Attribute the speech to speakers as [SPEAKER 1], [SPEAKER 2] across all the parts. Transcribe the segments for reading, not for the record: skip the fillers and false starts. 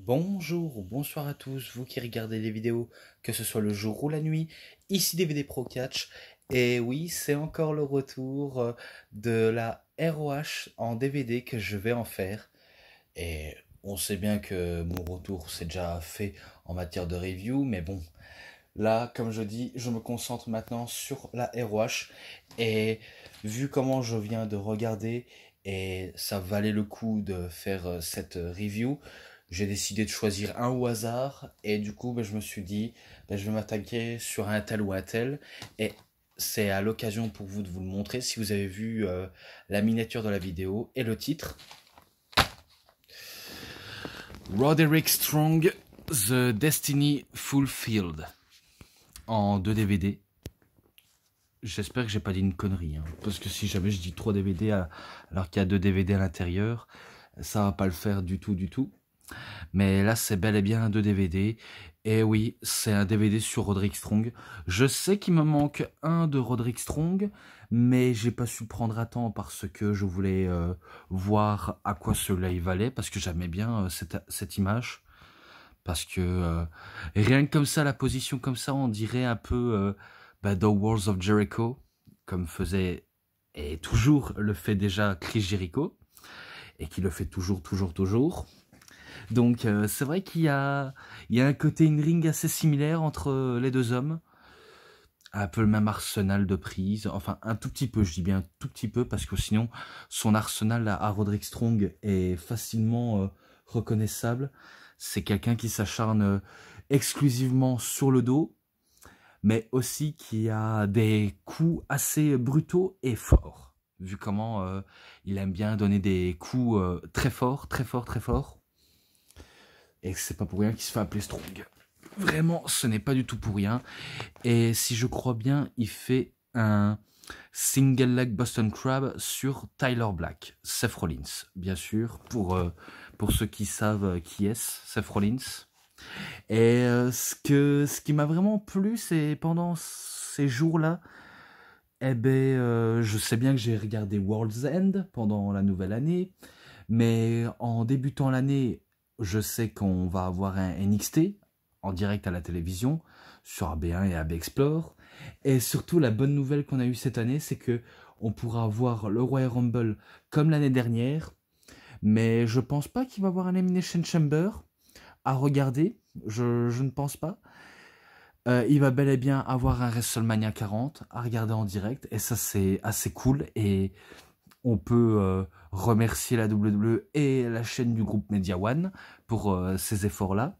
[SPEAKER 1] Bonjour ou bonsoir à tous, vous qui regardez les vidéos, que ce soit le jour ou la nuit, ici DVD Pro Catch, et oui, c'est encore le retour de la ROH en DVD que je vais en faire, et on sait bien que mon retour s'est déjà fait en matière de review, mais bon, là, comme je dis, je me concentre maintenant sur la ROH, et vu comment je viens de regarder, et ça valait le coup de faire cette review, j'ai décidé de choisir un au hasard, et du coup, je me suis dit, je vais m'attaquer sur un tel ou un tel, et c'est à l'occasion pour vous de vous le montrer, si vous avez vu la miniature de la vidéo et le titre. Roderick Strong, The Destiny Fulfilled, en 2 DVD. J'espère que j'ai pas dit une connerie, hein, parce que si jamais je dis 3 DVD alors qu'il y a 2 DVD à l'intérieur, ça va pas le faire du tout, du tout. Mais là, c'est bel et bien un 2 DVD. Et oui, c'est un DVD sur Roderick Strong. Je sais qu'il me manque un de Roderick Strong, mais j'ai pas su le prendre à temps parce que je voulais voir à quoi cela il valait, parce que j'aimais bien cette image. Parce que rien que comme ça, la position comme ça, on dirait un peu The Walls of Jericho, comme faisait et toujours le fait déjà Chris Jericho, et qui le fait toujours, toujours, toujours. Donc c'est vrai qu'il y a un côté in-ring assez similaire entre les deux hommes, un peu le même arsenal de prise, enfin un tout petit peu, je dis bien un tout petit peu, parce que sinon son arsenal à Roderick Strong est facilement reconnaissable. C'est quelqu'un qui s'acharne exclusivement sur le dos, mais aussi qui a des coups assez brutaux et forts, vu comment il aime bien donner des coups très forts, très forts, très forts. Et c'est pas pour rien qu'il se fait appeler Strong. Vraiment, ce n'est pas du tout pour rien. Et si je crois bien, il fait un single leg Boston Crab sur Tyler Black, Seth Rollins, bien sûr, pour ceux qui savent qui est Seth Rollins. Et ce qui m'a vraiment plu, c'est pendant ces jours-là, je sais bien que j'ai regardé World's End pendant la nouvelle année, mais en débutant l'année, je sais qu'on va avoir un NXT en direct à la télévision sur AB1 et AB Explore. Et surtout, la bonne nouvelle qu'on a eue cette année, c'est que on pourra avoir le Royal Rumble comme l'année dernière, mais je pense pas qu'il va y avoir un Elimination Chamber à regarder. Je ne pense pas. Il va bel et bien avoir un WrestleMania 40 à regarder en direct, et ça c'est assez cool, et on peut remercier la WWE et la chaîne du groupe Media One pour ces efforts-là.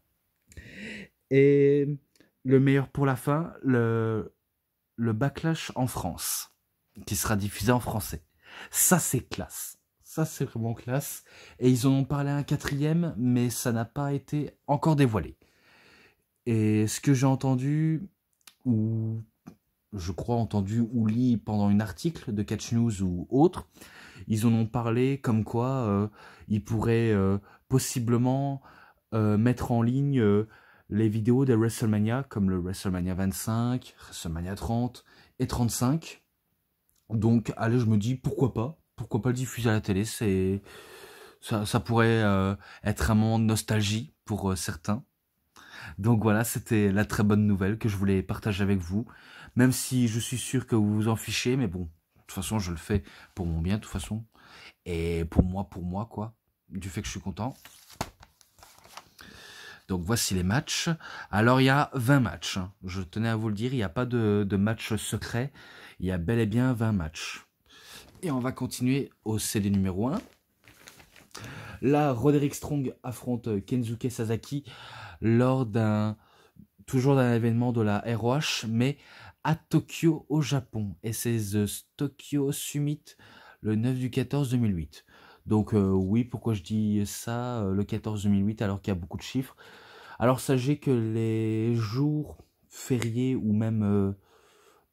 [SPEAKER 1] Et le meilleur pour la fin, le Backlash en France, qui sera diffusé en français. Ça c'est classe. Ça c'est vraiment classe. Et ils en ont parlé un quatrième, mais ça n'a pas été encore dévoilé. Et ce que j'ai entendu, ou je crois entendu ou lu pendant un article de Catch News ou autre, ils en ont parlé comme quoi ils pourraient possiblement mettre en ligne les vidéos des WrestleMania, comme le WrestleMania 25, WrestleMania 30 et 35. Donc, allez, je me dis, pourquoi pas le diffuser à la télé, ça pourrait être un moment de nostalgie pour certains. Donc voilà, c'était la très bonne nouvelle que je voulais partager avec vous. Même si je suis sûr que vous vous en fichez, mais bon, de toute façon, je le fais pour mon bien, de toute façon. Et pour moi, quoi. Du fait que je suis content. Donc voici les matchs. Alors il y a 20 matchs. Je tenais à vous le dire, il n'y a pas de match secret. Il y a bel et bien 20 matchs. Et on va continuer au CD numéro 1. Là, Roderick Strong affronte Kensuke Sasaki lors toujours d'un événement de la ROH, mais à Tokyo au Japon. Et c'est The Tokyo Summit le 9 du 14 2008. Donc oui, pourquoi je dis ça le 14 2008 alors qu'il y a beaucoup de chiffres. Alors sachez que les jours fériés ou même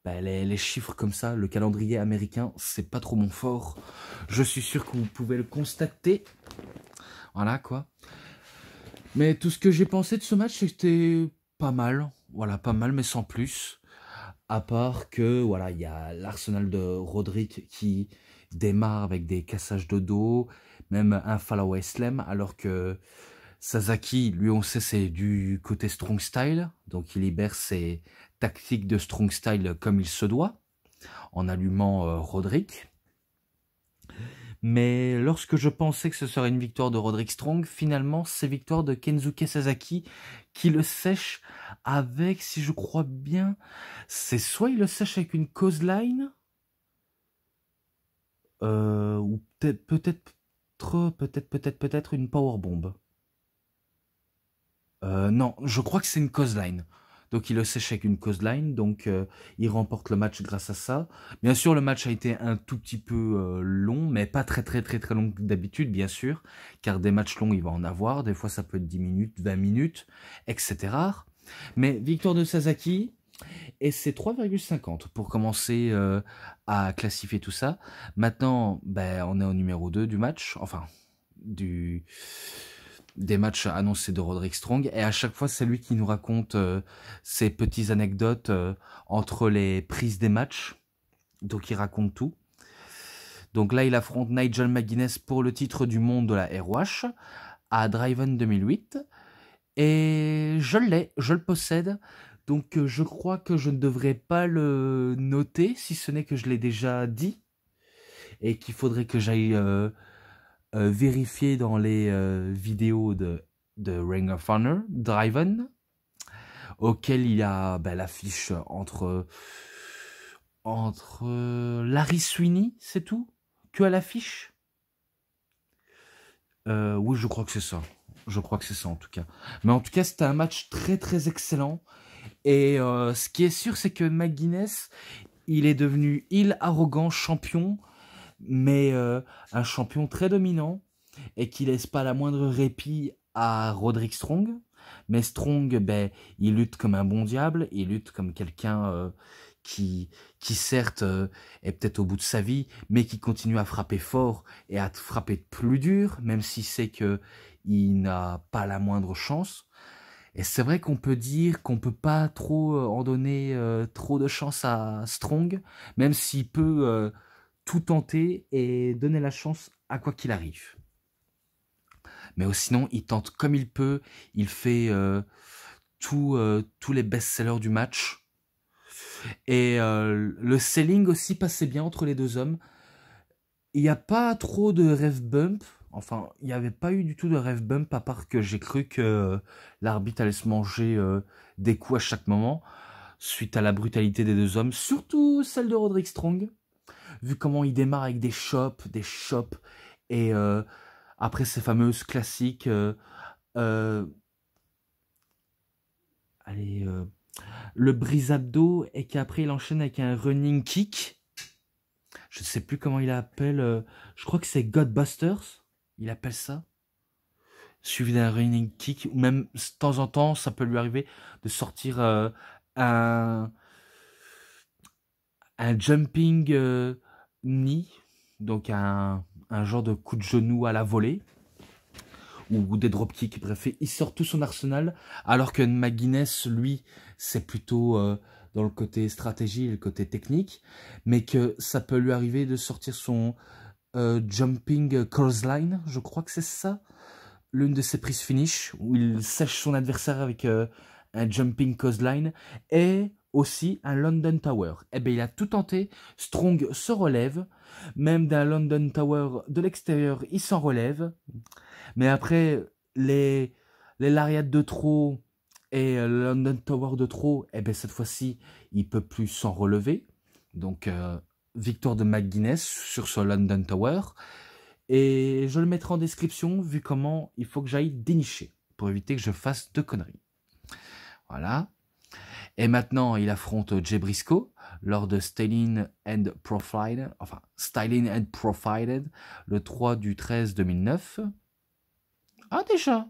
[SPEAKER 1] les chiffres comme ça, le calendrier américain, c'est pas trop mon fort. Je suis sûr que vous pouvez le constater. Voilà quoi. Mais tout ce que j'ai pensé de ce match, c'était pas mal. Voilà, pas mal, mais sans plus. À part que, voilà, il y a l'arsenal de Roderick qui démarre avec des cassages de dos, même un fallaway slam, alors que Sasaki, lui, on sait, c'est du côté strong style. Donc, il libère ses tactiques de strong style comme il se doit, en allumant Roderick. Mais lorsque je pensais que ce serait une victoire de Roderick Strong, finalement, c'est victoire de Kensuke Sasaki qui le sèche avec, si je crois bien, c'est soit il le sèche avec une clothesline, ou peut-être une powerbomb. Non, je crois que c'est une clothesline. Donc il le sèche avec une clothesline, donc il remporte le match grâce à ça. Bien sûr, le match a été un tout petit peu long, mais pas très long d'habitude, bien sûr, car des matchs longs, il va en avoir. Des fois, ça peut être 10 minutes, 20 minutes, etc. Mais victoire de Sasaki, et c'est 3,50 pour commencer à classifier tout ça. Maintenant, ben, on est au numéro 2 du match, enfin, des matchs annoncés de Roderick Strong, et à chaque fois c'est lui qui nous raconte ses petites anecdotes entre les prises des matchs, donc il raconte tout. Donc là il affronte Nigel McGuinness pour le titre du monde de la ROH à Driven 2008, et je le possède, donc je crois que je ne devrais pas le noter, si ce n'est que je l'ai déjà dit, et qu'il faudrait que j'aille vérifier dans les vidéos de Ring of Honor, Driven, auquel il y a l'affiche entre Larry Sweeney, c'est tout, que à l'affiche. Oui, je crois que c'est ça. Je crois que c'est ça en tout cas. Mais en tout cas, c'était un match très excellent. Et ce qui est sûr, c'est que McGuinness, il est devenu arrogant champion, mais un champion très dominant et qui laisse pas la moindre répit à Roderick Strong. Mais Strong, ben, il lutte comme un bon diable, il lutte comme quelqu'un qui certes est peut-être au bout de sa vie, mais qui continue à frapper fort et à frapper plus dur, même s'il sait que il n'a pas la moindre chance. Et c'est vrai qu'on peut dire qu'on peut pas trop en donner trop de chance à Strong, même s'il peut tout tenter et donner la chance à quoi qu'il arrive. Mais sinon, il tente comme il peut, il fait tous les best-sellers du match. Et le selling aussi passait bien entre les deux hommes. Il n'y a pas trop de ref bump. Enfin, il n'y avait pas eu du tout de ref bump, à part que j'ai cru que l'arbitre allait se manger des coups à chaque moment, suite à la brutalité des deux hommes, surtout celle de Roderick Strong, vu comment il démarre avec des chops, et après ces fameuses classiques, allez, le brise-abdos, et qu'après il enchaîne avec un running kick. Je ne sais plus comment il appelle, je crois que c'est Godbusters, il appelle ça. Suivi d'un running kick, ou même de temps en temps, ça peut lui arriver de sortir un jumping knee, donc un genre de coup de genou à la volée, ou des dropkicks, bref, il sort tout son arsenal, alors que McGuinness, lui, c'est plutôt dans le côté stratégie et le côté technique, mais que ça peut lui arriver de sortir son jumping clothesline, je crois que c'est ça, l'une de ses prises finish, où il sèche son adversaire avec un jumping clothesline, et aussi un London Tower. Eh bien, il a tout tenté, Strong se relève, même d'un London Tower de l'extérieur, il s'en relève, mais après, les lariats de trop et le London Tower de trop, eh bien, cette fois-ci, il peut plus s'en relever. Donc, victoire de McGuinness sur ce London Tower. Et je le mettrai en description, vu comment il faut que j'aille dénicher, pour éviter que je fasse de conneries. Voilà. Et maintenant, il affronte Jay Briscoe lors de Styling and Profiled, le 3 du 13 2009. Ah, déjà.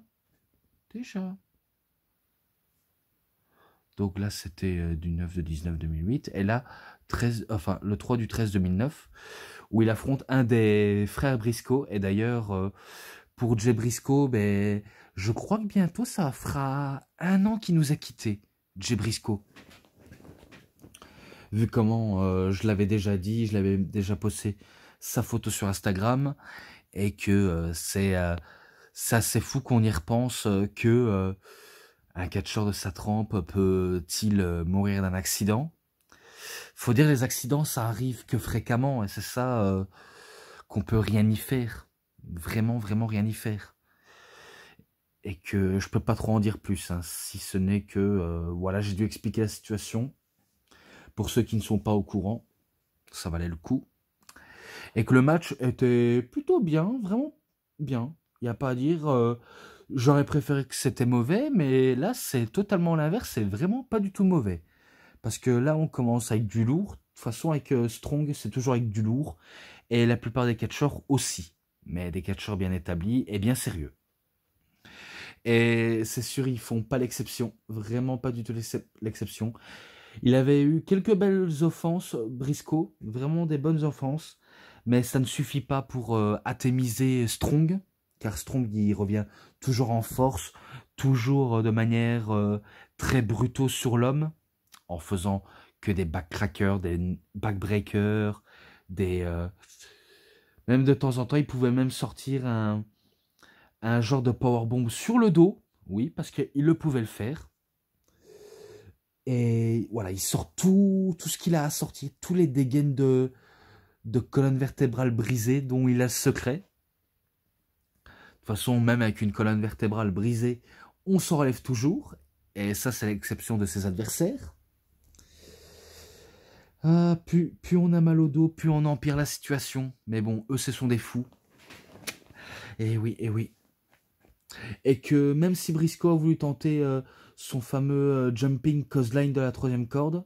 [SPEAKER 1] Donc là, c'était du 9 de 19 2008. Et là, le 3 du 13 2009, où il affronte un des frères Briscoe. Et d'ailleurs, pour Jay Briscoe, ben, je crois que bientôt, ça fera 1 an qu'il nous a quittés, Jay Briscoe. Vu comment je l'avais déjà dit, je l'avais déjà posté sa photo sur Instagram, et que C'est assez fou qu'on y repense que un catcheur de sa trempe peut-il mourir d'un accident. Faut dire les accidents, ça arrive que fréquemment, et c'est ça qu'on peut rien y faire. Vraiment, vraiment rien y faire. Et que je peux pas trop en dire plus, hein, si ce n'est que voilà, j'ai dû expliquer la situation. Pour ceux qui ne sont pas au courant, ça valait le coup. Et que le match était plutôt bien, vraiment bien. Il n'y a pas à dire, j'aurais préféré que c'était mauvais, mais là c'est totalement l'inverse, c'est vraiment pas du tout mauvais. Parce que là on commence avec du lourd, de toute façon avec Strong c'est toujours avec du lourd, et la plupart des catcheurs aussi. Mais des catcheurs bien établis et bien sérieux. Et c'est sûr, ils font pas l'exception, vraiment pas du tout l'exception. Il avait eu quelques belles offenses, Briscoe, vraiment des bonnes offenses, mais ça ne suffit pas pour atémiser Strong, car Strong il revient toujours en force, toujours de manière très brutale sur l'homme, en faisant que des backcrackers, des backbreakers, même de temps en temps, il pouvait même sortir un genre de powerbomb sur le dos, oui, parce qu'il le pouvait le faire. Et voilà, il sort tout ce qu'il a à sortir, tous les dégaines de colonne vertébrale brisée dont il a le secret. De toute façon, même avec une colonne vertébrale brisée, on s'en relève toujours. Et ça, c'est l'exception de ses adversaires. Ah, plus on a mal au dos, plus on empire la situation. Mais bon, eux, ce sont des fous. Et oui, et oui. Et que même si Briscoe a voulu tenter son fameux jumping clothesline de la 3e corde,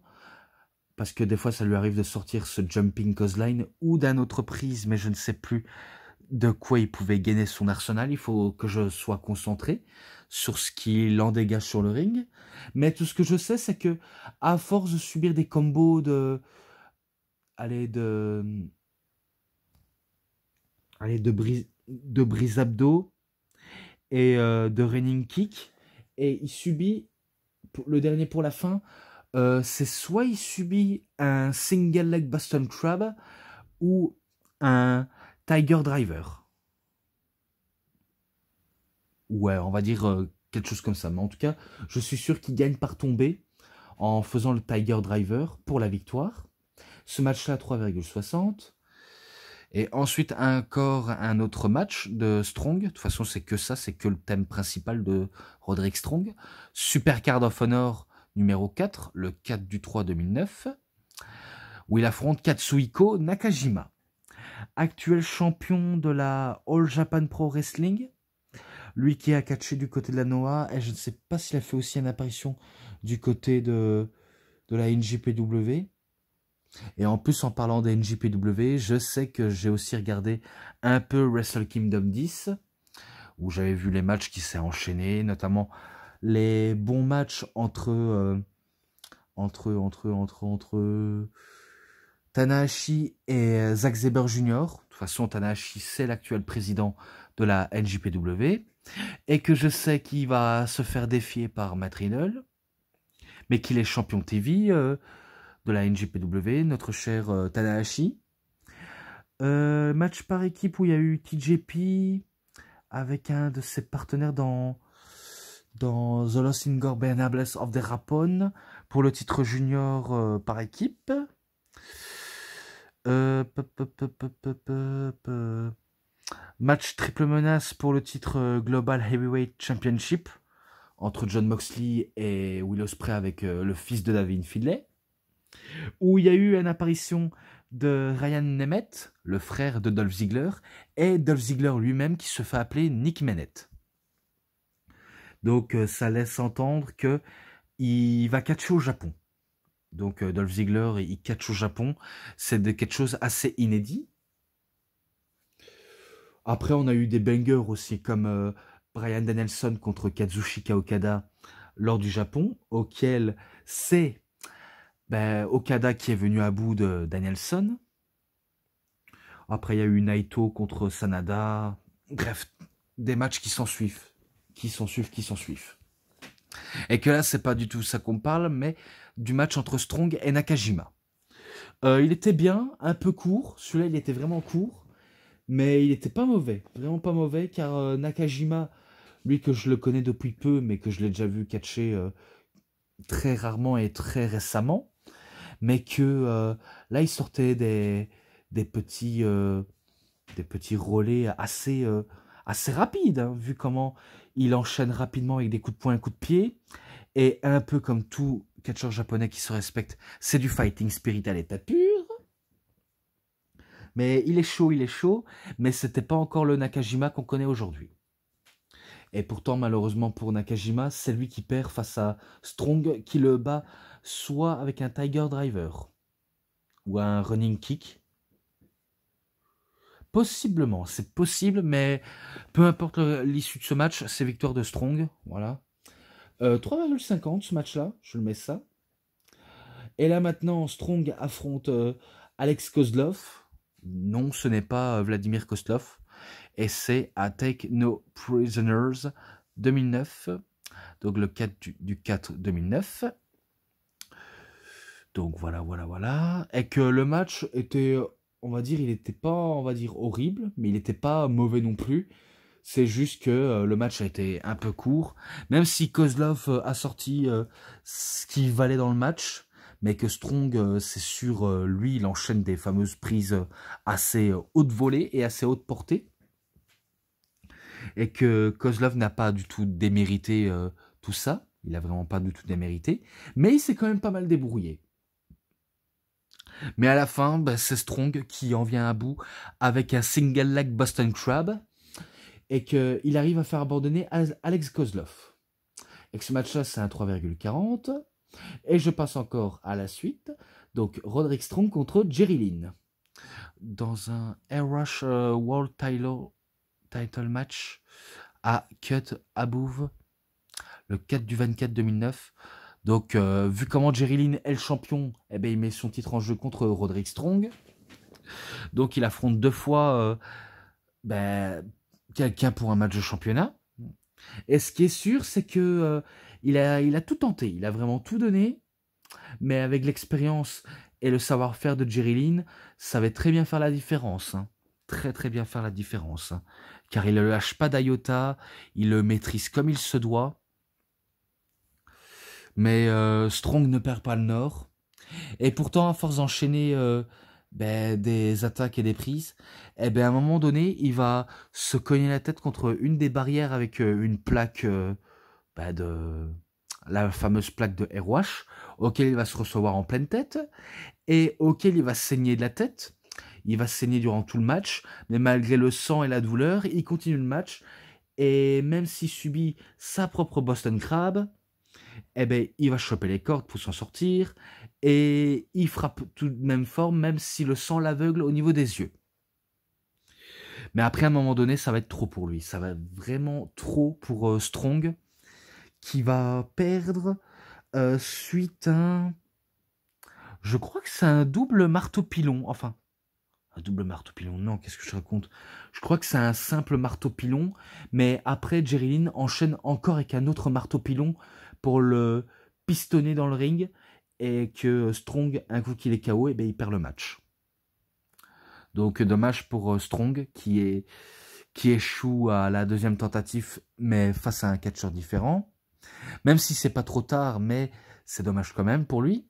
[SPEAKER 1] parce que des fois ça lui arrive de sortir ce jumping clothesline ou d'un autre prise, mais je ne sais plus de quoi il pouvait gainer son arsenal. Il faut que je sois concentré sur ce qu'il en dégage sur le ring. Mais tout ce que je sais, c'est que à force de subir des combos de brise abdos et de running kick, et il subit le dernier pour la fin. C'est soit il subit un single leg Boston Crab ou un Tiger Driver. Ouais, on va dire quelque chose comme ça. Mais en tout cas, je suis sûr qu'il gagne par tombée en faisant le Tiger Driver pour la victoire. Ce match-là, 3,60. Et ensuite, encore un autre match de Strong. De toute façon, c'est que ça, c'est que le thème principal de Roderick Strong. Super Card of Honor numéro 4, le 4 du 3 2009, où il affronte Katsuhiko Nakajima, actuel champion de la All Japan Pro Wrestling, lui qui a catché du côté de la Noah, et je ne sais pas s'il a fait aussi une apparition du côté de la NJPW. Et en plus, en parlant des NJPW, je sais que j'ai aussi regardé un peu Wrestle Kingdom 10, où j'avais vu les matchs qui s'est enchaînés, notamment les bons matchs entre Tanahashi et Zack Sabre Jr. De toute façon, Tanahashi, c'est l'actuel président de la NJPW, et que je sais qu'il va se faire défier par Matt Riddle, mais qu'il est champion TV de la NJPW, notre cher Tanahashi. Match par équipe où il y a eu TJP avec un de ses partenaires dans The Los Ingobernables of the Rapon pour le titre junior par équipe. Match triple menace pour le titre Global Heavyweight Championship entre Jon Moxley et Will Ospreay avec le fils de David Finlay, où il y a eu une apparition de Ryan Nemeth, le frère de Dolph Ziggler, et Dolph Ziggler lui-même qui se fait appeler Nick Meneth. Donc ça laisse entendre que il va catcher au Japon. Donc Dolph Ziggler, il catch au Japon. C'est quelque chose assez inédit. Après, on a eu des bangers aussi, comme Bryan Danielson contre Kazuchika Okada lors du Japon, auquel c'est Okada qui est venu à bout de Danielson. Après, il y a eu Naito contre Sanada. Bref, des matchs qui s'en suivent. Qui s'en suivent. Et que là, c'est pas du tout ça qu'on parle, mais du match entre Strong et Nakajima. Il était bien, un peu court. Celui-là, il était vraiment court. Mais il n'était pas mauvais, vraiment pas mauvais, car Nakajima, lui que je le connais depuis peu, mais que je l'ai déjà vu catcher très rarement et très récemment, mais que là il sortait des petits, euh, des petits relais assez rapides, hein, vu comment il enchaîne rapidement avec des coups de poing et coups de pied, et un peu comme tout catcheur japonais qui se respecte, c'est du fighting spirit à l'état pur. Mais il est chaud, mais c'était pas encore le Nakajima qu'on connaît aujourd'hui. Et pourtant, malheureusement pour Nakajima, c'est lui qui perd face à Strong, qui le bat soit avec un Tiger Driver ou un running kick. Possiblement, c'est possible, mais peu importe l'issue de ce match, c'est victoire de Strong. Voilà. 3,50 ce match-là, je le mets ça. Et là maintenant, Strong affronte Alex Kozlov. Non, ce n'est pas Vladimir Kozlov. Et c'est à Take No Prisoners 2009. Donc le 4 du 4 2009. Donc voilà. Et que le match était, on va dire, il n'était pas, on va dire, horrible, mais il n'était pas mauvais non plus. C'est juste que le match a été un peu court, même si Kozlov a sorti ce qu'il valait dans le match, mais que Strong, c'est sûr, lui, il enchaîne des fameuses prises assez haute volée et assez haute portée, et que Kozlov n'a pas du tout démérité tout ça, il a vraiment pas du tout démérité, mais il s'est quand même pas mal débrouillé. Mais à la fin, bah, c'est Strong qui en vient à bout avec un single leg Boston Crab, et qu'il arrive à faire abandonner Alex Kozlov. Et que ce match-là, c'est un 3,40. Et je passe encore à la suite. Donc, Roderick Strong contre Jerry Lynn. Dans un Air Rush World Title Match à Cut Above, le 4 du 24 2009. Donc, vu comment Jerry Lynn est le champion, eh ben, il met son titre en jeu contre Roderick Strong. Donc, il affronte deux fois quelqu'un pour un match de championnat. Et ce qui est sûr, c'est que il a tout tenté, il a vraiment tout donné, mais avec l'expérience et le savoir-faire de Jerry Lynn, ça va très bien faire la différence. Hein. Très bien faire la différence. Hein. Car il ne le lâche pas d'Iota, il le maîtrise comme il se doit. Mais Strong ne perd pas le nord. Et pourtant, à force d'enchaîner des attaques et des prises, à un moment donné, il va se cogner la tête contre une des barrières avec une plaque de la fameuse plaque de Airwash, auquel il va se recevoir en pleine tête et auquel il va saigner de la tête. Il va saigner durant tout le match, mais malgré le sang et la douleur, il continue le match. Et même s'il subit sa propre Boston Crab, il va choper les cordes pour s'en sortir et il frappe tout de même fort, même si le sang l'aveugle au niveau des yeux. Mais après, à un moment donné, ça va être trop pour lui. Ça va être vraiment trop pour Strong, qui va perdre suite à un... Je crois que c'est un double marteau-pilon. Enfin, un double marteau-pilon, non, qu'est-ce que je raconte? Je crois que c'est un simple marteau-pilon, mais après, Jerry Lynn enchaîne encore avec un autre marteau-pilon pour le pistonner dans le ring, et que Strong, un coup qu'il est KO, il perd le match. Donc, dommage pour Strong, qui échoue à la deuxième tentative, mais face à un catcheur différent. Même si c'est pas trop tard, mais c'est dommage quand même pour lui.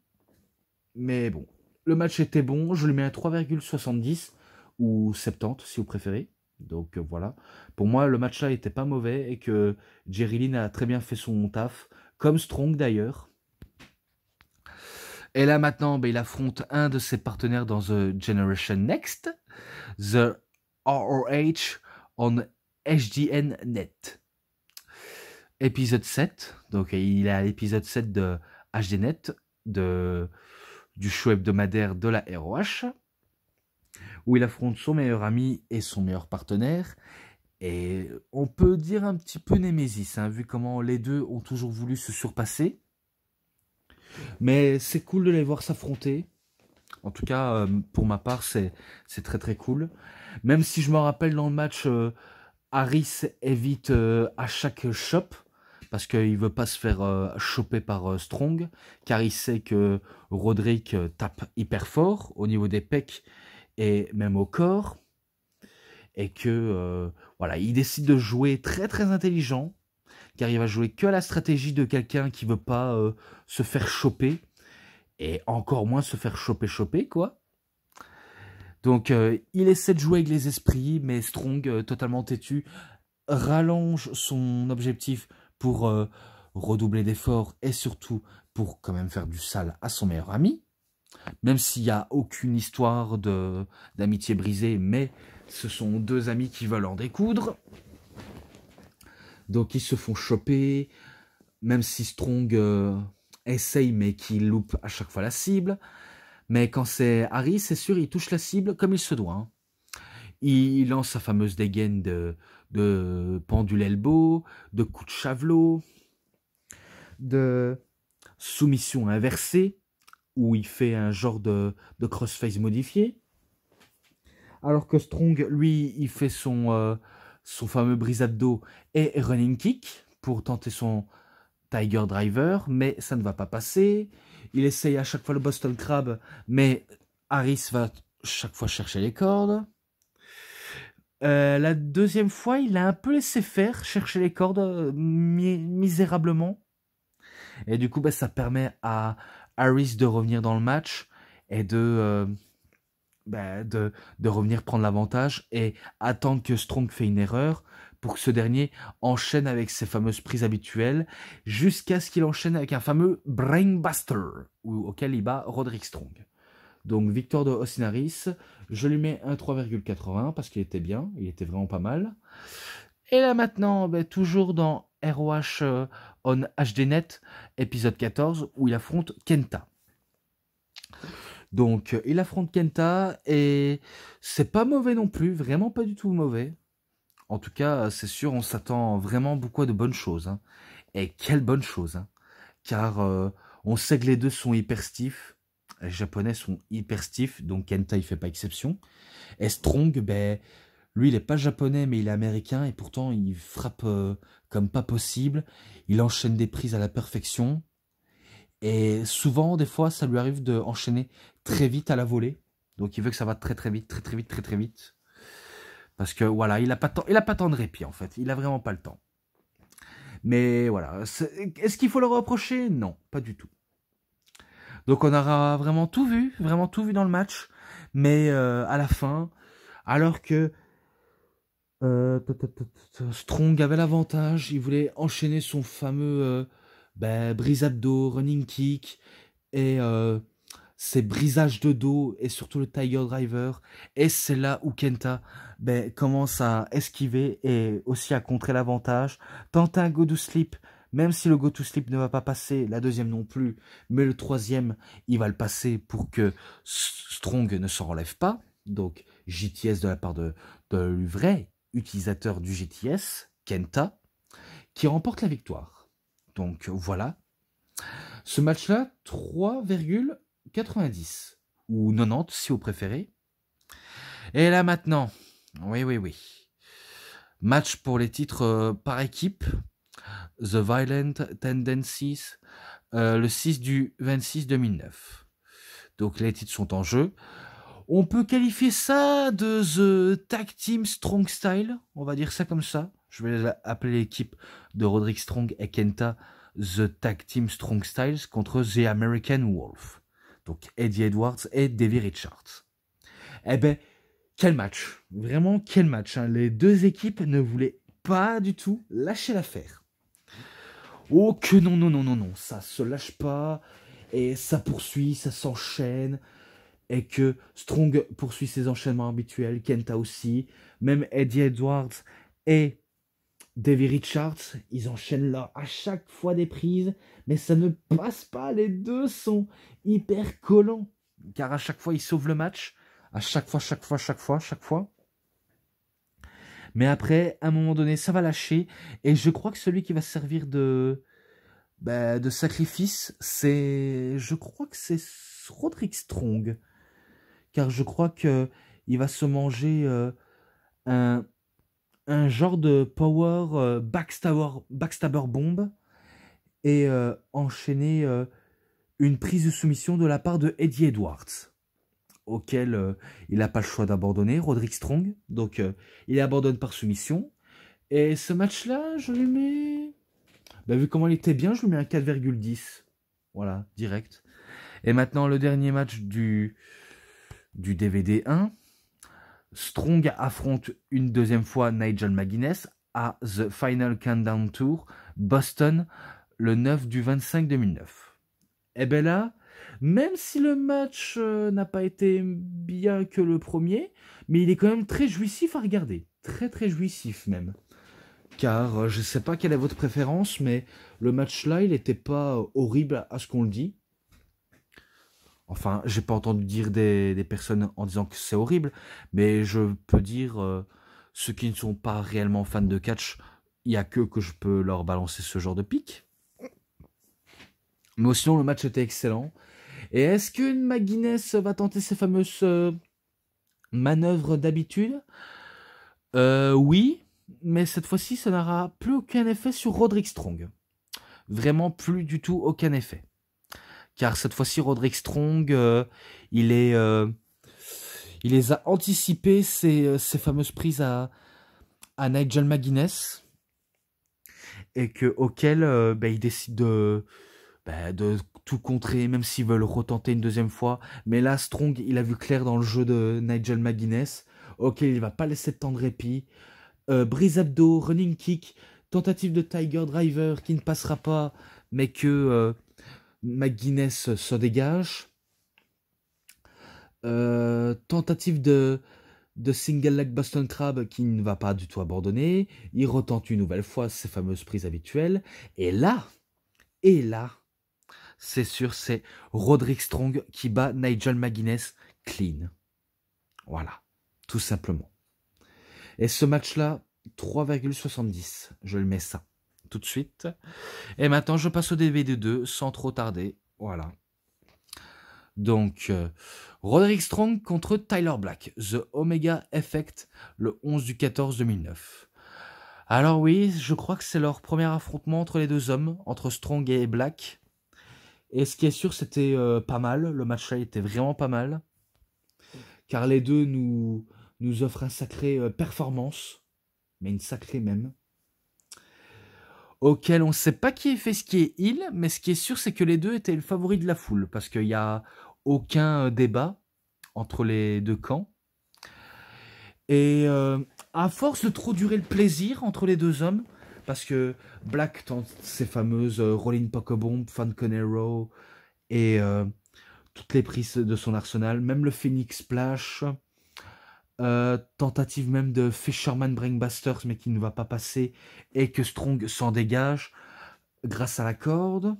[SPEAKER 1] Mais bon, le match était bon, je lui mets un 3,70 ou 70 si vous préférez. Donc voilà, pour moi le match là était pas mauvais et que Jerry Lynn a très bien fait son taf, comme Strong d'ailleurs. Et là maintenant, il affronte un de ses partenaires dans The Generation Next, The ROH on HDN Net. Épisode 7, donc il est à l'épisode 7 de HDNet, du show hebdomadaire de la ROH, où il affronte son meilleur ami et son meilleur partenaire, et on peut dire un petit peu Némésis, hein, vu comment les deux ont toujours voulu se surpasser, mais c'est cool de les voir s'affronter. En tout cas, pour ma part, c'est très cool, même si je me rappelle dans le match, Harris évite à chaque shop, parce qu'il ne veut pas se faire choper par Strong, car il sait que Roderick tape hyper fort au niveau des pecs et même au corps. et que voilà, il décide de jouer très très intelligent, car il va jouer que à la stratégie de quelqu'un qui veut pas se faire choper, et encore moins se faire choper, quoi. Donc il essaie de jouer avec les esprits, mais Strong, totalement têtu, rallonge son objectif pour redoubler d'efforts et surtout pour quand même faire du sale à son meilleur ami. Même s'il n'y a aucune histoire d'amitié brisée, mais ce sont deux amis qui veulent en découdre. Donc ils se font choper, même si Strong essaye, mais qu'il loupe à chaque fois la cible. Mais quand c'est Harry, c'est sûr, il touche la cible comme il se doit. Hein. Il lance sa fameuse dégaine de pendule elbow, de coup de chavelot, de soumission inversée, où il fait un genre de crossface modifié. Alors que Strong, lui, il fait son fameux brisade dos et running kick pour tenter son Tiger Driver, mais ça ne va pas passer. Il essaye à chaque fois le Boston Crab, mais Harris va chaque fois chercher les cordes. La deuxième fois, il a un peu laissé faire, chercher les cordes misérablement. Et du coup, ça permet à Harris de revenir dans le match et de revenir prendre l'avantage et attendre que Strong fait une erreur pour que ce dernier enchaîne avec ses fameuses prises habituelles jusqu'à ce qu'il enchaîne avec un fameux Brainbuster auquel il bat Roderick Strong. Donc victoire de Austin Harris, je lui mets un 3,80 parce qu'il était bien, il était vraiment pas mal. Et là maintenant, toujours dans ROH on HDNet, épisode 14, où il affronte Kenta. Donc il affronte Kenta et c'est pas mauvais non plus, vraiment pas du tout mauvais. En tout cas, c'est sûr, on s'attend vraiment beaucoup à de bonnes choses. Hein. Et quelle bonne chose, hein. Car on sait que les deux sont hyper stiffs. Les Japonais sont hyper stiffs, donc Kenta il fait pas exception. Et Strong, lui il est pas japonais mais il est américain et pourtant il frappe comme pas possible. Il enchaîne des prises à la perfection. Et souvent, des fois, ça lui arrive d'enchaîner très vite à la volée. Donc il veut que ça va très très vite, très vite. Parce que voilà, il a pas tant de répit en fait. Il a vraiment pas le temps. Mais voilà, est-ce qu'il faut le reprocher? Non, pas du tout. Donc on aura vraiment tout vu dans le match. Mais à la fin, alors que Strong avait l'avantage, il voulait enchaîner son fameux brisade dos, running kick et ses brisages de dos et surtout le Tiger Driver. Et c'est là où Kenta commence à esquiver et aussi à contrer l'avantage. Tente un go to sleep, même si le go to sleep ne va pas passer, la deuxième non plus, mais le troisième, il va le passer pour que Strong ne s'en relève pas. Donc JTS de la part de vrai utilisateur du GTS, Kenta, qui remporte la victoire. Donc voilà. Ce match-là, 3,90 ou 90 si vous préférez. Et là maintenant, oui. Match pour les titres par équipe. The Violent Tendencies, le 6 du 26 2009. Donc les titres sont en jeu. On peut qualifier ça de The Tag Team Strong Style, on va dire ça comme ça. Je vais appeler l'équipe de Roderick Strong et Kenta The Tag Team Strong Styles contre The American Wolf. Donc Eddie Edwards et Davey Richards. Quel match. Vraiment quel match. Hein. Les deux équipes ne voulaient pas du tout lâcher l'affaire. Oh que non. Ça se lâche pas. Et ça poursuit, ça s'enchaîne. Et que Strong poursuit ses enchaînements habituels, Kenta aussi, même Eddie Edwards et Davey Richards, ils enchaînent là à chaque fois des prises, mais ça ne passe pas, les deux sont hyper collants, car à chaque fois ils sauvent le match, à chaque fois. Mais après, à un moment donné, ça va lâcher, et je crois que celui qui va servir de sacrifice, je crois que c'est Roderick Strong. Car je crois qu'il va se manger un genre de power backstabber bomb et enchaîner une prise de soumission de la part de Eddie Edwards. auquel il n'a pas le choix d'abandonner, Roderick Strong. Donc, il abandonne par soumission. Et ce match-là, je lui mets... Bah, vu comment il était bien, je lui mets un 4,10. Voilà, direct. Et maintenant, le dernier match du DVD 1. Strong affronte une deuxième fois Nigel McGuinness à The Final Countdown Tour, Boston, le 9 du 25 2009. Et bien là, même si le match n'a pas été bien que le premier, mais il est quand même très jouissif à regarder. Très très jouissif même. Car je ne sais pas quelle est votre préférence, mais le match là, il n'était pas horrible à ce qu'on le dit. Enfin, j'ai pas entendu dire des personnes en disant que c'est horrible, mais je peux dire, ceux qui ne sont pas réellement fans de catch, il n'y a que je peux leur balancer ce genre de pic. Mais sinon, le match était excellent. Et est-ce qu'une McGuinness va tenter ses fameuses manœuvres d'habitude? Oui, mais cette fois-ci, ça n'aura plus aucun effet sur Roderick Strong. Vraiment plus du tout aucun effet. Car cette fois-ci, Roderick Strong, il les a anticipé ces fameuses prises à Nigel McGuinness, et auquel il décide de tout contrer, même s'ils veulent retenter une deuxième fois. Mais là, Strong, il a vu clair dans le jeu de Nigel McGuinness, auquel il va pas laisser de temps de répit. Brise abdo, running kick, tentative de Tiger Driver qui ne passera pas, mais que McGuinness se dégage. Tentative de single leg Boston Crab qui ne va pas du tout abandonner. Il retente une nouvelle fois ses fameuses prises habituelles. Et là, c'est sûr, c'est Roderick Strong qui bat Nigel McGuinness clean. Voilà, tout simplement. Et ce match-là, 3,70. Je le mets ça tout de suite. Et maintenant, je passe au DVD 2 sans trop tarder. Voilà. Donc, Roderick Strong contre Tyler Black, The Omega Effect, le 11 du 14 2009. Alors oui, je crois que c'est leur premier affrontement entre les deux hommes, entre Strong et Black. Et ce qui est sûr, c'était pas mal. Le match-là était vraiment pas mal. Car les deux nous offrent un sacré performance. Mais une sacrée même. Auquel on ne sait pas qui est fait ce qui est heel, mais ce qui est sûr, c'est que les deux étaient le favori de la foule. Parce qu'il n'y a aucun débat entre les deux camps. Et à force de trop durer le plaisir entre les deux hommes, parce que Black tente ses fameuses Rolling Pokebomb, Falcon Arrow et toutes les prises de son arsenal, même le Phoenix Splash, tentative même de Fisherman Brainbusters, mais qui ne va pas passer, et que Strong s'en dégage grâce à la corde.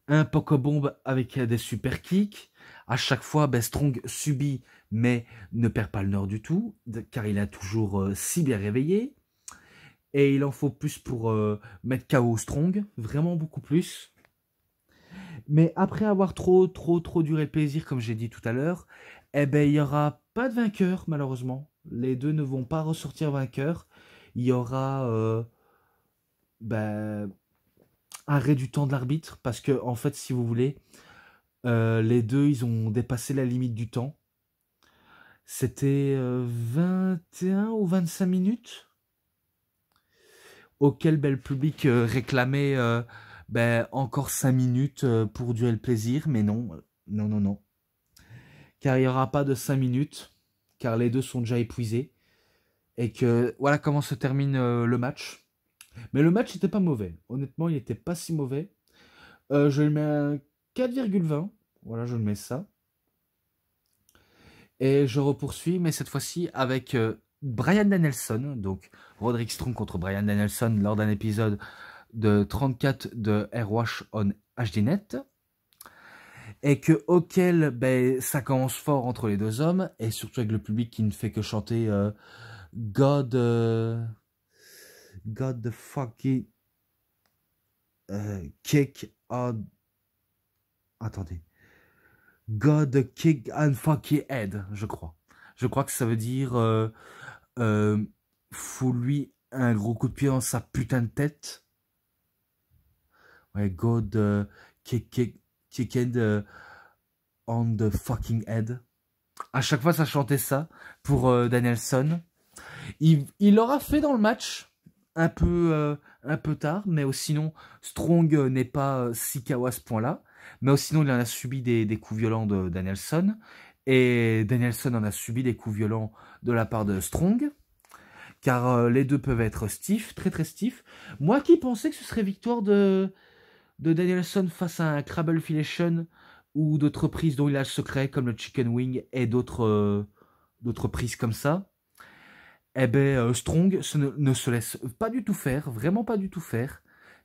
[SPEAKER 1] Un Pokébomb avec des super kicks. À chaque fois, Strong subit, mais ne perd pas le nord du tout, car il a toujours si bien réveillé. Et il en faut plus pour mettre KO Strong, vraiment beaucoup plus. Mais après avoir trop duré le plaisir, comme j'ai dit tout à l'heure, il n'y aura pas de vainqueur, malheureusement. Les deux ne vont pas ressortir vainqueurs. Il y aura arrêt du temps de l'arbitre, parce que, en fait, si vous voulez, les deux, ils ont dépassé la limite du temps. C'était 21 ou 25 minutes auquel le public réclamait encore 5 minutes pour durer le plaisir, mais non. Car il n'y aura pas de 5 minutes, car les deux sont déjà épuisés. Et que voilà comment se termine le match. Mais le match n'était pas mauvais. Honnêtement, il n'était pas si mauvais. Je le mets à 4,20. Voilà, je le mets ça. Et je repoursuis, mais cette fois-ci avec Bryan Danielson. Donc, Roderick Strong contre Bryan Danielson lors d'un épisode de 34 de Airwash on HDNet. Et auquel ça commence fort entre les deux hommes. Et surtout avec le public qui ne fait que chanter God the fucking kick on... Attendez. God kick and fucking head, je crois. Je crois que ça veut dire faut lui un gros coup de pied dans sa putain de tête. Ouais, God kick and on the fucking head. À chaque fois, ça chantait ça pour Danielson. Il l'aura fait dans le match un peu tard, mais sinon, Strong n'est pas si KO à ce point-là. Mais sinon, il en a subi des coups violents de Danielson. Et Danielson en a subi des coups violents de la part de Strong. Car les deux peuvent être stiff, très très stiff. Moi qui pensais que ce serait victoire de Danielson face à un Crabble Filiation ou d'autres prises dont il a le secret, comme le Chicken Wing et d'autres prises comme ça. Eh ben, Strong ne se laisse pas du tout faire, vraiment pas du tout faire,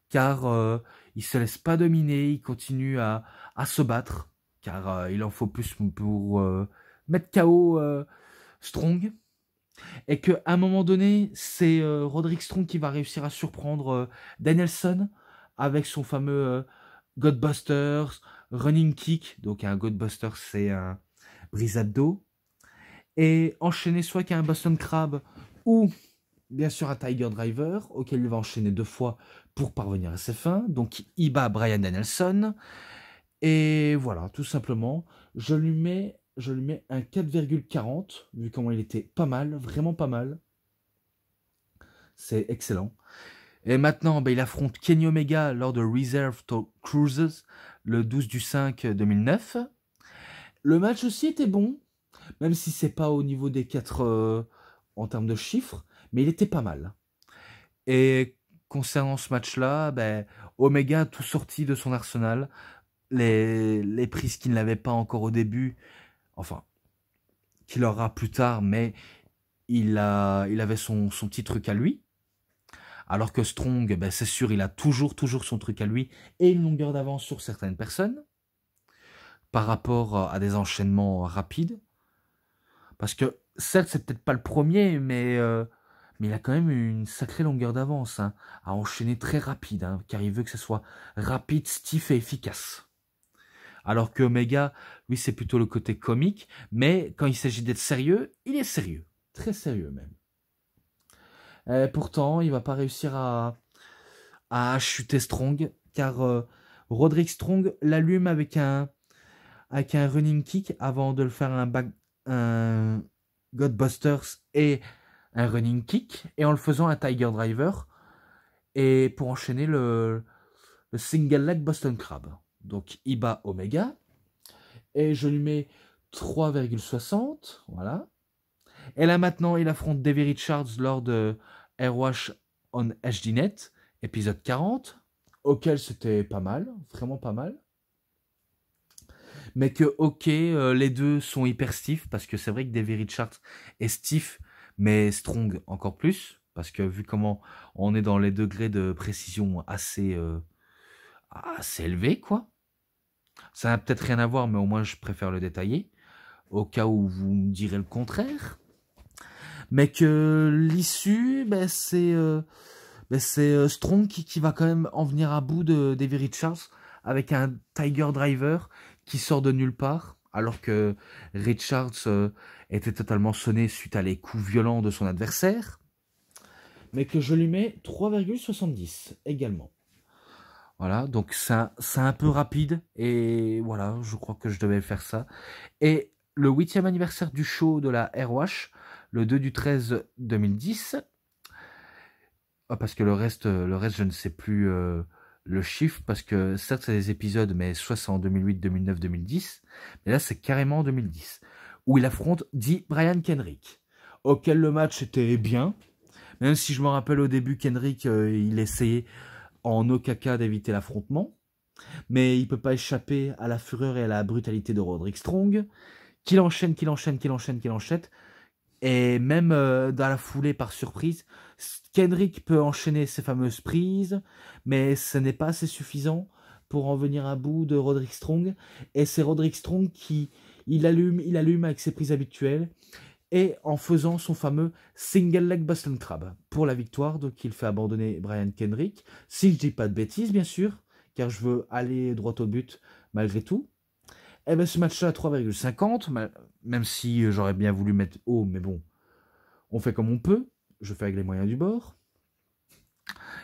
[SPEAKER 1] car il se laisse pas dominer, il continue à se battre, car il en faut plus pour mettre KO Strong, et qu'à un moment donné, c'est Roderick Strong qui va réussir à surprendre Danielson avec son fameux Godbusters, Running Kick, donc un Godbuster c'est un brisade dos, et enchaîner soit qu'un Boston Crab ou bien sûr un Tiger Driver auquel il va enchaîner 2 fois pour parvenir à ses fins. Donc il bat Bryan Danielson et voilà, tout simplement, je lui mets un 4,40 vu comment il était pas mal, vraiment pas mal. C'est excellent. Et maintenant, il affronte Kenny Omega lors de Reserve Cruises le 12/5/2009. Le match aussi était bon, même si c'est pas au niveau des 4 en termes de chiffres, mais il était pas mal. Et concernant ce match-là, Omega a tout sorti de son arsenal, les prises qu'il n'avait pas encore au début, enfin, qu'il aura plus tard, mais il avait son petit truc à lui. Alors que Strong, c'est sûr, il a toujours son truc à lui et une longueur d'avance sur certaines personnes par rapport à des enchaînements rapides. Parce que, certes, c'est peut-être pas le premier, mais il a quand même une sacrée longueur d'avance à enchaîner très rapide, car il veut que ce soit rapide, stiff et efficace. Alors que Omega, lui, c'est plutôt le côté comique, mais quand il s'agit d'être sérieux, il est sérieux. Très sérieux même. Pourtant, il va pas réussir à chuter Strong, car Roderick Strong l'allume avec un running kick avant de le faire un Godbusters et un running kick, et en le faisant un Tiger Driver, et pour enchaîner le single leg Boston Crab. Donc il bat Omega, et je lui mets 3,60, voilà. Et là maintenant, il affronte Davey Richards lors de Airwash on HDNet, épisode 40, auquel c'était pas mal, vraiment pas mal. Mais que, les deux sont hyper stiff, parce que c'est vrai que Davey Richards est stiff, mais Strong encore plus, parce que vu comment on est dans les degrés de précision assez élevés, quoi. Ça n'a peut-être rien à voir, mais au moins je préfère le détailler, au cas où vous me direz le contraire. Mais que l'issue, c'est Strong qui va quand même en venir à bout de Davey Richards avec un Tiger Driver qui sort de nulle part, alors que Richards était totalement sonné suite à les coups violents de son adversaire. Mais que je lui mets 3,70 également. Voilà, donc c'est un peu rapide, et voilà, je crois que je devais faire ça. Et le 8e anniversaire du show de la Airwash, le 2/13/2010, parce que le reste, je ne sais plus le chiffre, parce que certes c'est des épisodes, mais soit c'est en 2008, 2009, 2010, mais là c'est carrément en 2010, où il affronte Brian Kendrick, auquel le match était bien, même si je me rappelle au début Kendrick, il essayait en aucun cas d'éviter l'affrontement, mais il peut pas échapper à la fureur et à la brutalité de Roderick Strong, qu'il enchaîne, et même dans la foulée par surprise, Kendrick peut enchaîner ses fameuses prises, mais ce n'est pas assez suffisant pour en venir à bout de Roderick Strong, et c'est Roderick Strong qui il allume avec ses prises habituelles, et en faisant son fameux single leg Boston Crab pour la victoire. Donc il fait abandonner Brian Kendrick, si je dis pas de bêtises bien sûr, car je veux aller droit au but malgré tout. Et bien ce match-là à 3,50, même si j'aurais bien voulu mettre haut, mais bon, on fait comme on peut, je fais avec les moyens du bord.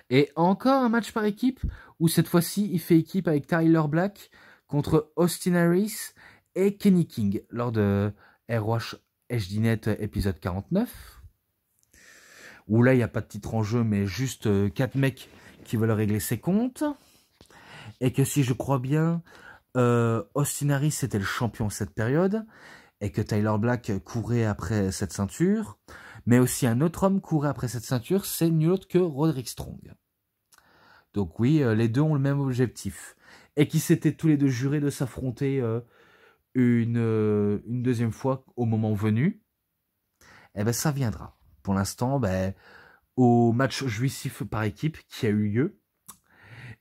[SPEAKER 1] Et encore un match par équipe, où cette fois-ci il fait équipe avec Tyler Black contre Austin Harris et Kenny King lors de ROH HDNet épisode 49. Où là, il n'y a pas de titre en jeu, mais juste 4 mecs qui veulent régler ses comptes. Et que si je crois bien, Austin Harris était le champion cette période. Et que Tyler Black courait après cette ceinture. Mais aussi un autre homme courait après cette ceinture, c'est nul autre que Roderick Strong. Donc oui, les deux ont le même objectif. Et qui s'étaient tous les deux jurés de s'affronter une deuxième fois au moment venu. Eh ben ça viendra. Pour l'instant, ben, au match jouissif par équipe qui a eu lieu.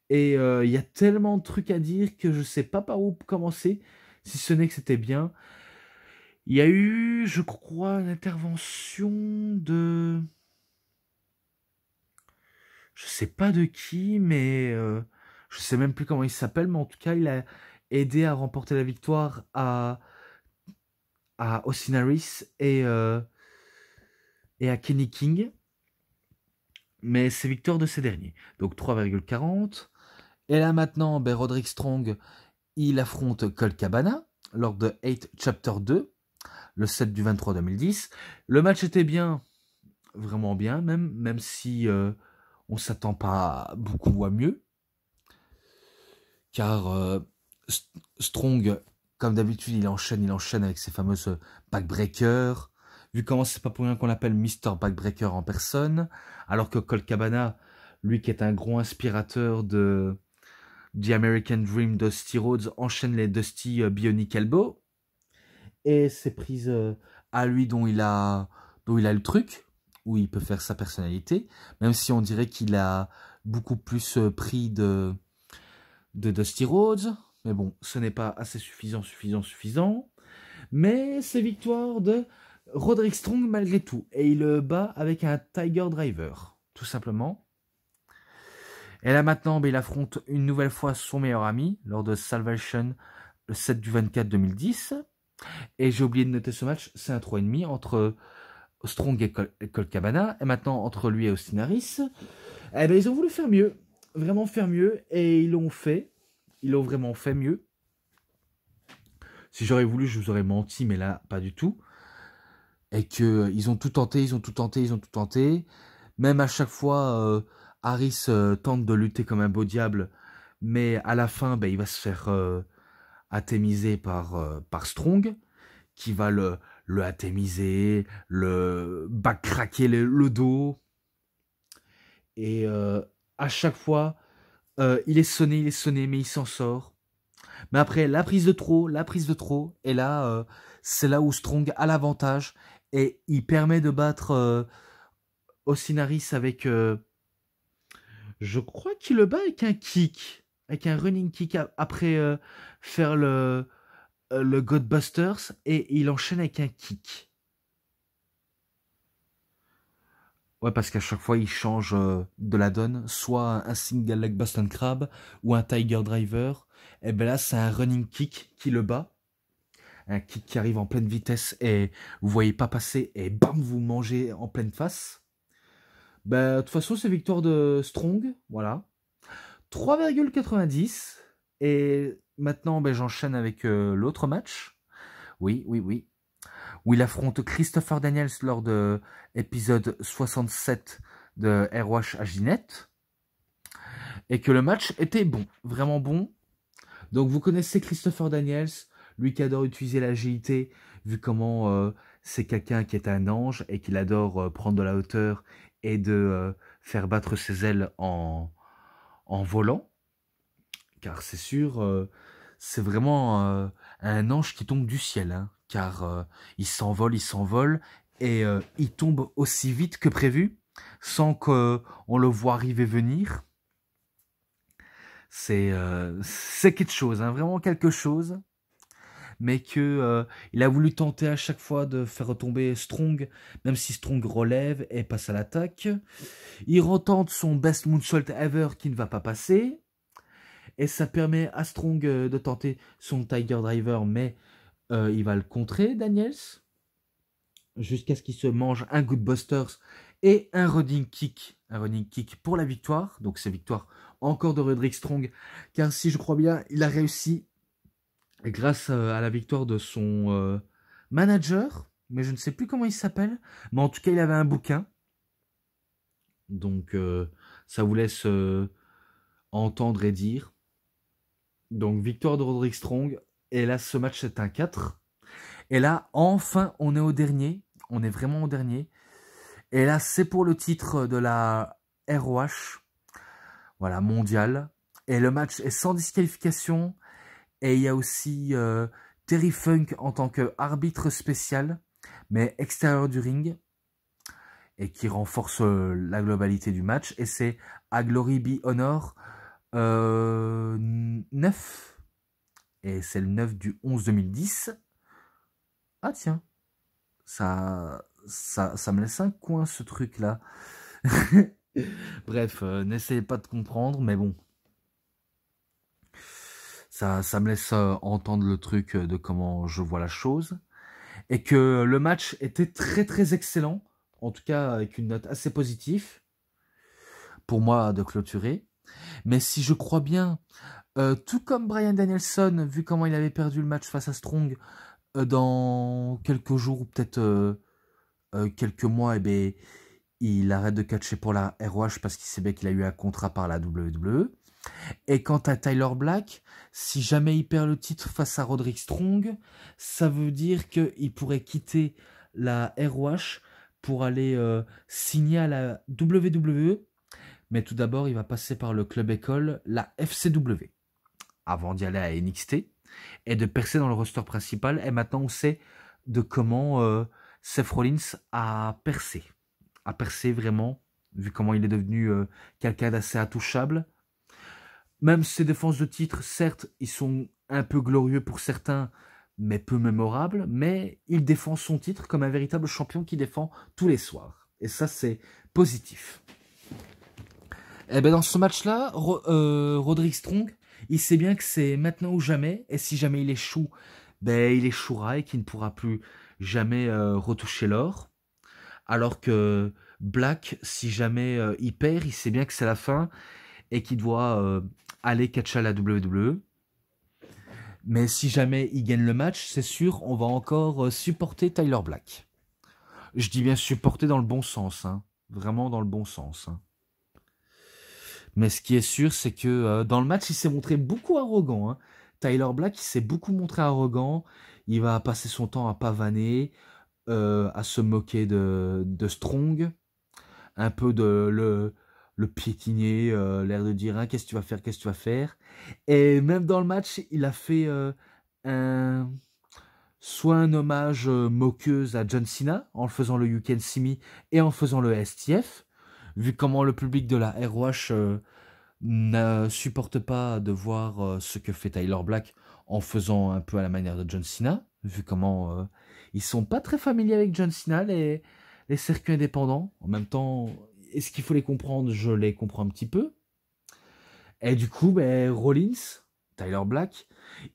[SPEAKER 1] Et il y a tellement de trucs à dire que je sais pas par où commencer, si ce n'est que c'était bien. Il y a eu, je crois, une intervention de... Je sais pas de qui, mais je sais même plus comment il s'appelle, mais en tout cas, il a aidé à remporter la victoire à Austin Harris et à Kenny King. Mais c'est victoire de ces derniers. Donc 3,40. Et là maintenant, ben, Roderick Strong, il affronte Colt Cabana lors de 8 Chapter 2, le 7 du 23 2010. Le match était bien, vraiment bien, même si on s'attend pas beaucoup à mieux. Car Strong, comme d'habitude, il enchaîne avec ses fameuses backbreakers. Vu comment c'est pas pour rien qu'on l'appelle Mr. Backbreaker en personne. Alors que Colt Cabana, lui qui est un gros inspirateur de The American Dream Dusty Rhodes, enchaîne les Dusty Bionic Elbow. Et c'est prises à lui dont il a le truc, où il peut faire sa personnalité. Même si on dirait qu'il a beaucoup plus pris de Dusty Rhodes. Mais bon, ce n'est pas assez suffisant. Mais c'est victoire de Roderick Strong malgré tout. Et il le bat avec un Tiger Driver, tout simplement. Et là maintenant, ben, il affronte une nouvelle fois son meilleur ami lors de Salvation le 7 du 24 2010. Et j'ai oublié de noter ce match, c'est un 3,5 entre Strong et Colt Cabana. Et maintenant entre lui et Austin Harris. Eh ben, ils ont voulu faire mieux. Vraiment faire mieux. Et ils l'ont fait. Ils l'ont vraiment fait mieux. Si j'aurais voulu, je vous aurais menti, mais là, pas du tout. Et que ils ont tout tenté. Même à chaque fois, Harris tente de lutter comme un beau diable, mais à la fin, ben, il va se faire atémiser par Strong, qui va le atémiser, le back-craquer le dos. Et à chaque fois, il est sonné, mais il s'en sort. Mais après, la prise de trop, et là, c'est là où Strong a l'avantage, et il permet de battre Austin Harris avec... je crois qu'il le bat avec un kick, avec un running kick après faire le Godbusters, et il enchaîne avec un kick. Ouais, parce qu'à chaque fois, il change de la donne, soit un single leg Boston Crab ou un Tiger Driver. Et ben là, c'est un running kick qui le bat. Un kick qui arrive en pleine vitesse et vous voyez pas passer et bam, vous mangez en pleine face. Ben, de toute façon, c'est victoire de Strong, voilà. 3,90. Et maintenant, ben, j'enchaîne avec l'autre match. Oui. Où il affronte Christopher Daniels lors de l'épisode 67 de ROH HDNet. Et que le match était bon, vraiment bon. Donc vous connaissez Christopher Daniels, lui qui adore utiliser l'agilité, vu comment c'est quelqu'un qui est un ange et qu'il adore prendre de la hauteur et de faire battre ses ailes en volant. Car c'est sûr, c'est vraiment un ange qui tombe du ciel, hein, car il s'envole, et il tombe aussi vite que prévu, sans qu'on le voit arriver venir. C'est quelque chose, hein, vraiment quelque chose. Mais que il a voulu tenter à chaque fois de faire retomber Strong, même si Strong relève et passe à l'attaque. Il retente son best moonsault ever qui ne va pas passer. Et ça permet à Strong de tenter son Tiger Driver, mais il va le contrer, Daniels. Jusqu'à ce qu'il se mange un Goodbusters et un running kick. Un running kick pour la victoire. Donc c'est victoire encore de Roderick Strong. Car si je crois bien, il a réussi Et grâce à la victoire de son manager, mais je ne sais plus comment il s'appelle, mais en tout cas il avait un bouquin, donc ça vous laisse entendre et dire. Donc victoire de Roderick Strong, et là ce match est un 4. Et là enfin on est au dernier, on est vraiment au dernier. Et là c'est pour le titre de la ROH, voilà, mondial. Et le match est sans disqualification. Et il y a aussi Terry Funk en tant qu'arbitre spécial, mais extérieur du ring, et qui renforce la globalité du match. Et c'est à Glory Be Honor 9. Et c'est le 9 du 11 2010. Ah tiens, ça me laisse un coin ce truc-là. Bref, n'essayez pas de comprendre, mais bon. Ça me laisse entendre le truc de comment je vois la chose. Et que le match était très très excellent. En tout cas, avec une note assez positive. Pour moi, de clôturer. Mais si je crois bien, tout comme Bryan Danielson, vu comment il avait perdu le match face à Strong, dans quelques jours ou peut-être quelques mois, eh ben, il arrête de catcher pour la ROH parce qu'il sait bien qu'il a eu un contrat par la WWE. Et quant à Tyler Black, si jamais il perd le titre face à Roderick Strong, ça veut dire qu'il pourrait quitter la ROH pour aller signer à la WWE. Mais tout d'abord, il va passer par le club école, la FCW, avant d'y aller à NXT et de percer dans le roster principal. Et maintenant, on sait de comment Seth Rollins a percé. A percé vraiment, vu comment il est devenu quelqu'un d'assez intouchable. Même ses défenses de titre, certes, ils sont un peu glorieux pour certains, mais peu mémorables, mais il défend son titre comme un véritable champion qui défend tous les soirs. Et ça, c'est positif. Et ben dans ce match-là, Roderick Strong, il sait bien que c'est maintenant ou jamais, et si jamais il échoue, ben il échouera et qu'il ne pourra plus jamais retoucher l'or. Alors que Black, si jamais il perd, il sait bien que c'est la fin et qu'il doit aller catcher à la WWE. Mais si jamais il gagne le match, c'est sûr, on va encore supporter Tyler Black. Je dis bien supporter dans le bon sens, hein. Vraiment dans le bon sens. Hein. Mais ce qui est sûr, c'est que dans le match, il s'est montré beaucoup arrogant. Hein. Tyler Black, il s'est beaucoup montré arrogant. Il va passer son temps à pavaner, à se moquer de Strong, un peu de le piétiner, l'air de dire hein, qu'est-ce que tu vas faire, qu'est-ce que tu vas faire. Et même dans le match, il a fait un soit un hommage moqueuse à John Cena en faisant le You Can See Me et en faisant le STF, vu comment le public de la ROH ne supporte pas de voir ce que fait Tyler Black en faisant un peu à la manière de John Cena, vu comment ils sont pas très familiers avec John Cena, les circuits indépendants. En même temps, est-ce qu'il faut les comprendre? Je les comprends un petit peu. Et du coup, ben, Rollins, Tyler Black,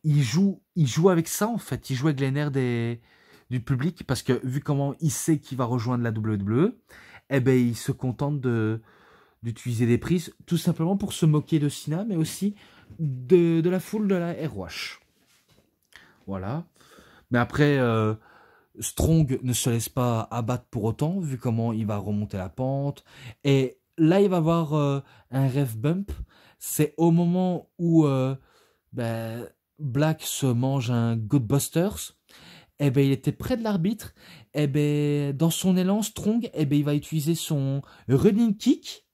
[SPEAKER 1] il joue avec ça en fait. Il joue avec les nerfs du public parce que vu comment il sait qu'il va rejoindre la WWE, eh ben, il se contente d'utiliser des prises tout simplement pour se moquer de Cena, mais aussi de la foule de la ROH. Voilà. Mais après, Strong ne se laisse pas abattre pour autant, vu comment il va remonter la pente. Et là, il va avoir un ref bump. C'est au moment où ben, Black se mange un Goodbusters. Et ben, il était près de l'arbitre. Et ben, dans son élan, Strong, et ben, il va utiliser son running kick,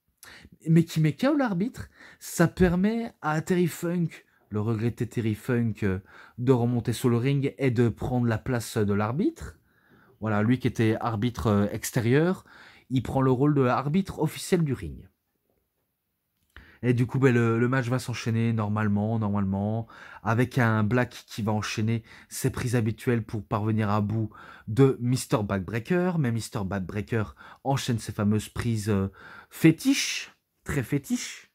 [SPEAKER 1] mais qui met KO l'arbitre. Ça permet à Terry Funk, le regretté Terry Funk, de remonter sur le ring et de prendre la place de l'arbitre. Voilà, lui qui était arbitre extérieur, il prend le rôle de arbitre officiel du ring. Et du coup, ben, le match va s'enchaîner normalement, avec un Black qui va enchaîner ses prises habituelles pour parvenir à bout de Mr. Backbreaker. Mais Mr. Backbreaker enchaîne ses fameuses prises fétiches, très fétiches.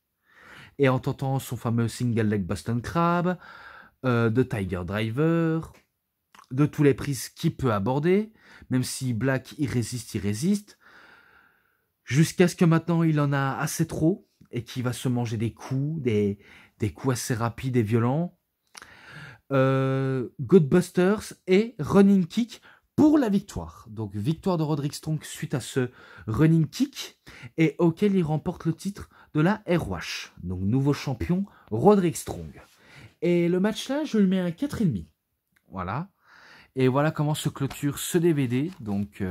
[SPEAKER 1] Et en tentant son fameux single leg Boston Crab, de Tiger Driver, de tous les prises qu'il peut aborder, même si Black il résiste, jusqu'à ce que maintenant il en a assez trop et qu'il va se manger des coups assez rapides et violents. Ghostbusters et Running Kick pour la victoire. Donc victoire de Roderick Strong suite à ce Running Kick et auquel il remporte le titre de la ROH. Donc nouveau champion Roderick Strong. Et le match là, je lui mets un 4,5. Voilà. Et voilà comment se clôture ce DVD. Donc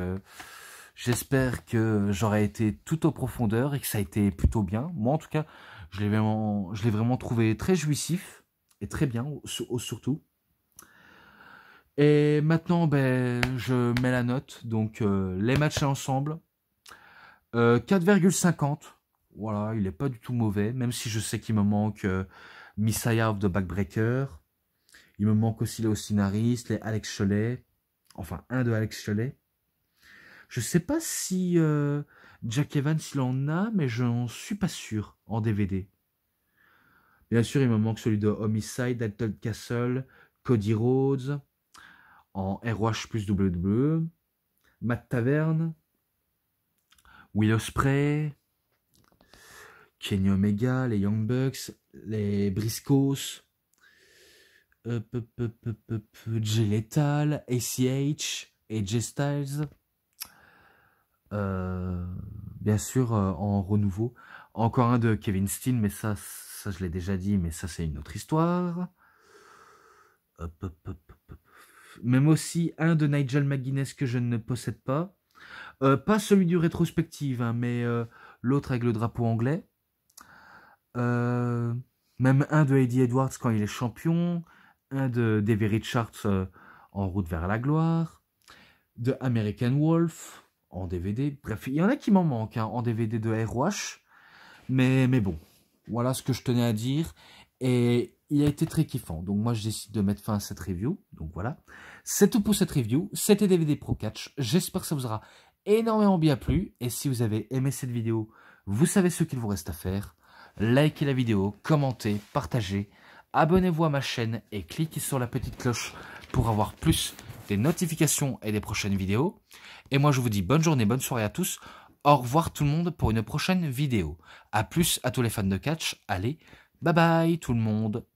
[SPEAKER 1] j'espère que j'aurai été tout en profondeur et que ça a été plutôt bien. Moi en tout cas, je l'ai vraiment trouvé très jouissif et très bien surtout. Et maintenant, ben, je mets la note. Donc les matchs ensemble, 4,50. Voilà, il n'est pas du tout mauvais, même si je sais qu'il me manque Messiah of the Backbreaker. Il me manque aussi les Austin Harris, les Alex Shelley. Enfin, un de Alex Shelley. Je sais pas si Jack Evans il en a, mais je n'en suis pas sûr en DVD. Bien sûr, il me manque celui de Homicide, Dalton Castle, Cody Rhodes, en ROH plus WWE, Matt Tavern, Will Ospreay, Kenny Omega, les Young Bucks, les Briscoes, Jay Lethal, ACH, AJ Styles, bien sûr en renouveau. Encore un de Kevin Steen, mais ça je l'ai déjà dit, mais ça c'est une autre histoire. Même aussi un de Nigel McGuinness que je ne possède pas. Pas celui du rétrospective, hein, mais l'autre avec le drapeau anglais. Même un de Eddie Edwards quand il est champion. Un de Davey Richards en route vers la gloire. De American Wolf en DVD. Bref, il y en a qui m'en manquent hein, en DVD de ROH. Mais bon, voilà ce que je tenais à dire. Et il a été très kiffant. Donc moi, je décide de mettre fin à cette review. Donc voilà. C'est tout pour cette review. C'était DVD Pro Catch. J'espère que ça vous aura énormément bien plu. Et si vous avez aimé cette vidéo, vous savez ce qu'il vous reste à faire. Likez la vidéo, commentez, partagez. Abonnez-vous à ma chaîne et cliquez sur la petite cloche pour avoir plus des notifications et des prochaines vidéos. Et moi, je vous dis bonne journée, bonne soirée à tous. Au revoir tout le monde pour une prochaine vidéo. A plus à tous les fans de catch. Allez, bye bye tout le monde.